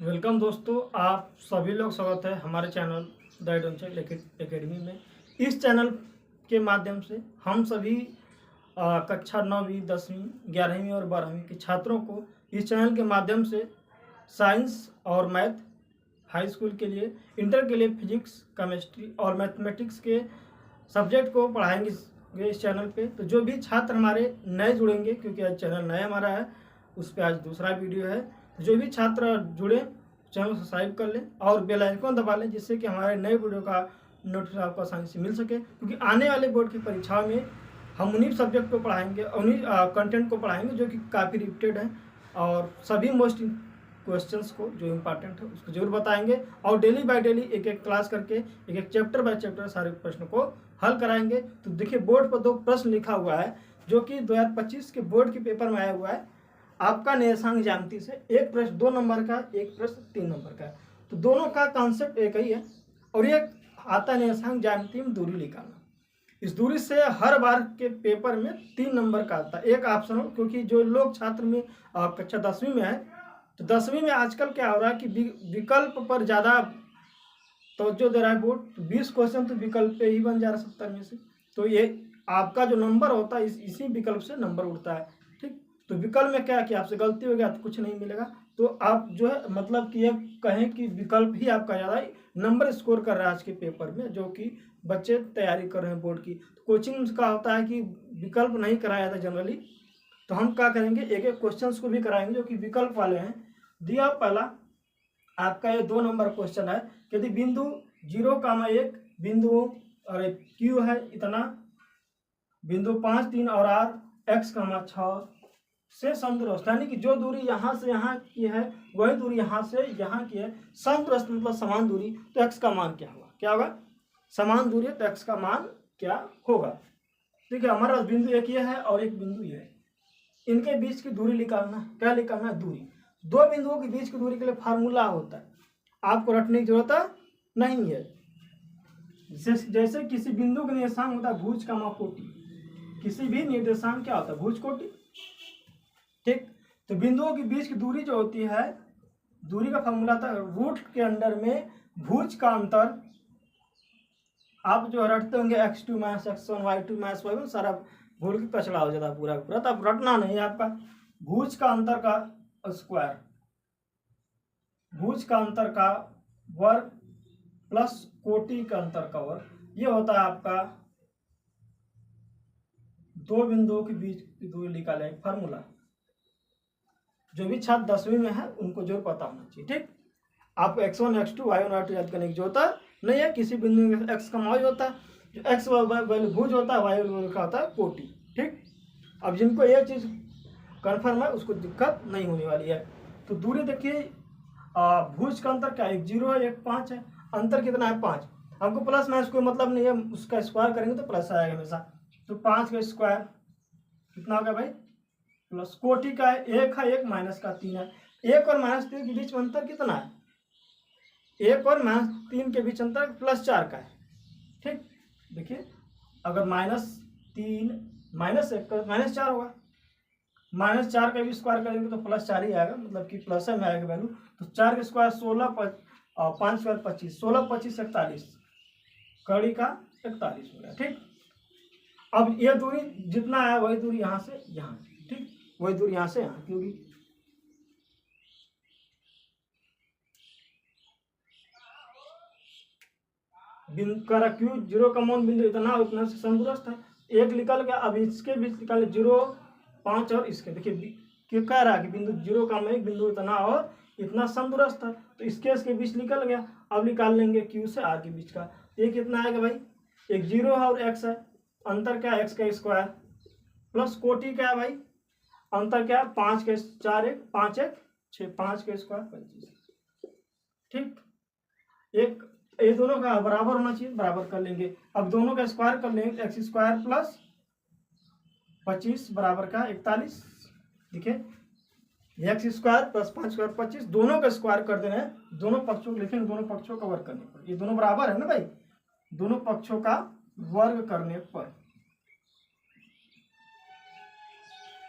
Welcome दोस्तों, आप सभी लोग स्वागत है हमारे चैनल द एडवेंचर एकेडमी में। इस चैनल के माध्यम से हम सभी कक्षा 9वीं 10वीं 11वीं और 12वीं के छात्रों को इस चैनल के माध्यम से साइंस और मैथ, हाई स्कूल के लिए, इंटर के लिए फिजिक्स, केमिस्ट्री और मैथमेटिक्स के सब्जेक्ट को पढ़ाएंगे इस चैनल पे। तो जो भी छात्र हमारे नए जुड़ेंगे, क्योंकि आज चैनल नया हमारा है, उस पर आज दूसरा वीडियो है, जो भी छात्र जुड़े चैनल सब्सक्राइब कर लें और बेल आइकन दबा लें, जिससे कि हमारे नए वीडियो का नोटिफिकेशन आपको आसानी से मिल सके। क्योंकि आने वाले बोर्ड की परीक्षाओं में हम उन्हीं सब्जेक्ट को पढ़ाएंगे, उन्हीं कंटेंट को पढ़ाएंगे जो कि काफ़ी रिपीटेड है, और सभी मोस्ट क्वेश्चंस को जो इम्पोर्टेंट है उसको जरूर बताएंगे। और डेली बाय डेली एक एक क्लास करके एक एक चैप्टर बाय चैप्टर सारे प्रश्नों को हल कराएंगे। तो देखिए, बोर्ड पर 2 प्रश्न लिखा हुआ है जो कि 2025 के बोर्ड के पेपर में आया हुआ है। आपका निर्देशांक ज्यामिति से एक प्रश्न 2 नंबर का, एक प्रश्न 3 नंबर का है। तो दोनों का कॉन्सेप्ट एक ही है। और ये आता है निर्देशांक ज्यामिति में दूरी निकालना। इस दूरी से हर बार के पेपर में 3 नंबर का आता है, एक ऑप्शनल। क्योंकि जो लोग छात्र में कक्षा 10वीं में है, तो 10वीं में आजकल क्या हो रहा है कि विकल्प पर ज़्यादा तवज्जो दे रहा है बोर्ड। तो 20 क्वेश्चन तो विकल्प पे ही बन जा रहा है 70 में से। तो ये आपका जो नंबर होता है इसी विकल्प से नंबर उठता है। ठीक, तो विकल्प में क्या कि आपसे गलती हो गया तो कुछ नहीं मिलेगा। तो आप जो है मतलब कि ये कहें कि विकल्प ही आपका ज़्यादा नंबर स्कोर कर रहा है आज के पेपर में, जो कि बच्चे तैयारी कर रहे हैं बोर्ड की। तो कोचिंग का होता है कि विकल्प नहीं कराया जाता जनरली। तो हम क्या करेंगे, एक एक क्वेश्चन को भी कराएंगे जो कि विकल्प वाले हैं। दिया पहला आपका ये 2 नंबर क्वेश्चन है। यदि बिंदु 0,1 बिंदु और क्यू है इतना, बिंदु 5, 3 और आर x, 6 से समदूरस्थ, यानी कि जो दूरी यहाँ से यहाँ की है वही दूरी यहाँ से यहाँ की है। समदूरस्थ मतलब समान दूरी। तो x का मान क्या होगा? क्या होगा? समान दूरी है तो x का मान क्या होगा? ठीक है, हमारा बिंदु एक ये है और एक बिंदु ये है। इनके बीच की दूरी निकालना है। क्या निकालना है? दूरी। 2 बिंदुओं के बीच की दूरी के लिए फार्मूला होता है, आपको रटने की जरूरत नहीं है। जैसे किसी बिंदु का निर्देशांक होता है भुज का कोटि। किसी भी निर्देशांक क्या होता है? भुज कोटि। ठीक, तो बिंदुओं के बीच की दूरी जो होती है, दूरी का फार्मूला था रूट के अंडर में भुज का अंतर। आप जो रटते होंगे x2 - x1 y2 - y1, सारा भूल के कचड़ा हो जाता है पूरा पूरा। तो अब रटना नहीं है आपका। भुज का अंतर का स्क्वायर, भुज का अंतर का वर्ग प्लस कोटि का अंतर का वर्ग, ये होता है आपका 2 बिंदुओं के बीच की दूरी निकाले फार्मूला। जो भी छात्र 10वीं में है उनको जरूर पता होना चाहिए। ठीक, आपको x1 x2 y1 y2 याद करने की जरूरत नहीं है। किसी बिंदु में x का मान होता है, जो x वैल्यू भुज होता है, y वैल्यू का होता है कोटि। ठीक, अब जिनको ये चीज़ कन्फर्म है उसको दिक्कत नहीं होने वाली है। तो दूरी देखिए, भुज का अंतर क्या है? एक 0 है, एक 5 है। अंतर कितना है? 5। हमको प्लस माइनस कोई मतलब नहीं है, उसका स्क्वायर करेंगे तो प्लस आएगा हमेशा। तो 5 का स्क्वायर कितना होगा भाई? प्लस कोटि का है, 1 है, 1 माइनस का 3 है। 1 और -3 के बीच में अंतर कितना है? 1 और -3 के बीच अंतर +4 का है। ठीक, देखिए, अगर -3 -1 का -4 होगा। -4 का भी स्क्वायर करेंगे तो +4 ही आएगा, मतलब कि प्लस में आएगा वैल्यू। तो 4 का स्क्वायर 16 और 5 स्क्वायर 25, 16 25 41, कड़ी का 41 हो गया। ठीक, अब ये दूरी जितना है वही दूरी यहाँ से यहाँ। ठीक, वही दूरी यहाँ से यहाँ, क्योंकि क्यू 0 का मान बिंदु इतना उतना से समदूरस्थ है। एक निकल गया, अब इसके बीच निकाले 0, 5 और इसके। देखिए क्यों कह रहा है कि बिंदु 0 का एक बिंदु इतना और इतना समदूरस्थ है, तो इसके बीच निकल गया। अब निकाल लेंगे क्यू से आर के बीच का। ये कितना आएगा भाई? एक 0 है और x है। अंतर क्या है? x का स्क्वायर प्लस कोटि क्या है भाई? अंतर क्या है? 5 के 4 1 5 1 6, 5 के स्क्वायर 25। ठीक, एक ये दोनों का बराबर होना चाहिए, बराबर कर लेंगे। अब दोनों का स्क्वायर कर लेंगे, x स्क्वायर प्लस 25 बराबर का 41। देखिए, x स्क्वायर प्लस 5 स्क्वायर 25, दोनों का स्क्वायर कर देना है। दोनों पक्षों को लिखेंगे, दोनों पक्षों का वर्ग करने पर। ये दोनों बराबर है ना भाई? दोनों पक्षों का वर्ग करने पर,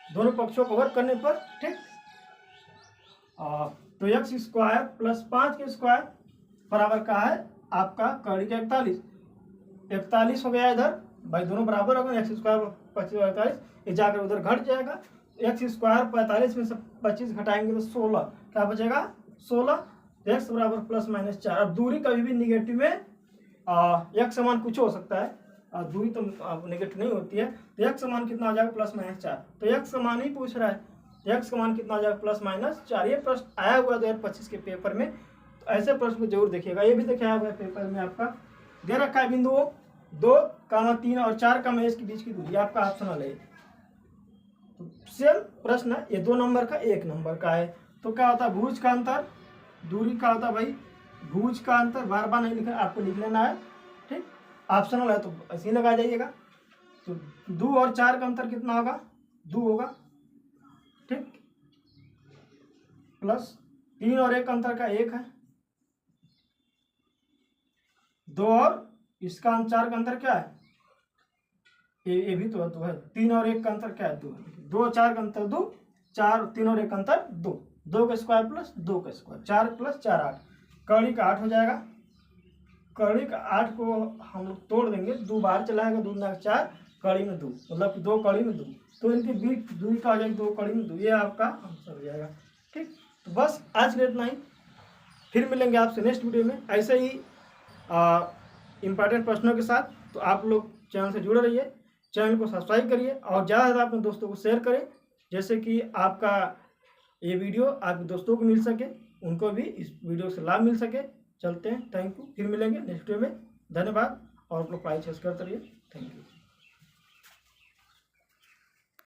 दोनों पक्षों का वर्ग करने पर। ठीक, तो एक्स स्क्वायर प्लस 5 के स्क्वायर बराबर का है आपका कड़ी का 41। 41 हो गया इधर भाई, दोनों बराबर हो गए। एक्स स्क्वायर 25 और 41 ये जाकर उधर घट जाएगा। एक्स स्क्वायर 45 में से 25 घटाएंगे तो 16, क्या बचेगा 16। एक्स बराबर प्लस माइनस 4। अब दूरी कभी भी निगेटिव में एक्स समान कुछ हो सकता है, दूरी तो नेगेटिव नहीं होती है। तो एक्स समान कितना हो जाएगा प्लस माइनस 4। तो एक्स समान ही पूछ रहा है, एक्स समान कितना हो जाएगा प्लस माइनस 4। ये प्रश्न आया हुआ 2025 के पेपर में, तो ऐसे प्रश्न को जरूर देखिएगा। ये भी देखिए हुआ है पेपर में, आपका दे रखा है बिंदुओं 2, 3 और 4 के बीच की दूरी, आपका ऑप्शनल है। तो सेम प्रश्न है, ये 2 नंबर का 1 नंबर का है। तो क्या होता है भुज का अंतर, दूरी का होता है भाई भुज का अंतर, बार बार नहीं लिखना, आपको लिख लेना है, ठीक। ऑप्शनल है तो ऐसे ही लगा जाइएगा। तो 2 और 4 का अंतर कितना होगा, 2 होगा, ठीक, प्लस 3 और 1 का अंतर का 1 है, 2 और इसका 4 का अंतर क्या है, ये भी तो 2 है। 3 और 1 का अंतर क्या है, 2 है। 2 और 4 का अंतर 2, 4 3 और 1 का अंतर 2, 2 का स्क्वायर प्लस 2 का स्क्वायर, 4 प्लस 4 8, कड़ी का 8 हो जाएगा। कड़ी का 8 को हम लोग तोड़ देंगे, 2 बाहर चलाएगा, 2 ना 4, कड़ी में 2, मतलब 2 कड़ी में 2, तो इनके बीच दूरी का आ जाएगा 2 कड़ी में 2, ये आपका आंसर हो जाएगा, ठीक। तो बस आज के इतना ही, फिर मिलेंगे आपसे नेक्स्ट वीडियो में ऐसे ही इम्पोर्टेंट प्रश्नों के साथ। तो आप लोग चैनल से जुड़े रहिए, चैनल को सब्सक्राइब करिए और ज़्यादा से ज़्यादा अपने दोस्तों को शेयर करें, जैसे कि आपका ये वीडियो आपके दोस्तों को मिल सके, उनको भी इस वीडियो से लाभ मिल सके। चलते हैं, थैंक यू, फिर मिलेंगे नेक्स्ट वीडियो में। धन्यवाद, और आप लोग पढ़ाई करते रहिए, थैंक यू।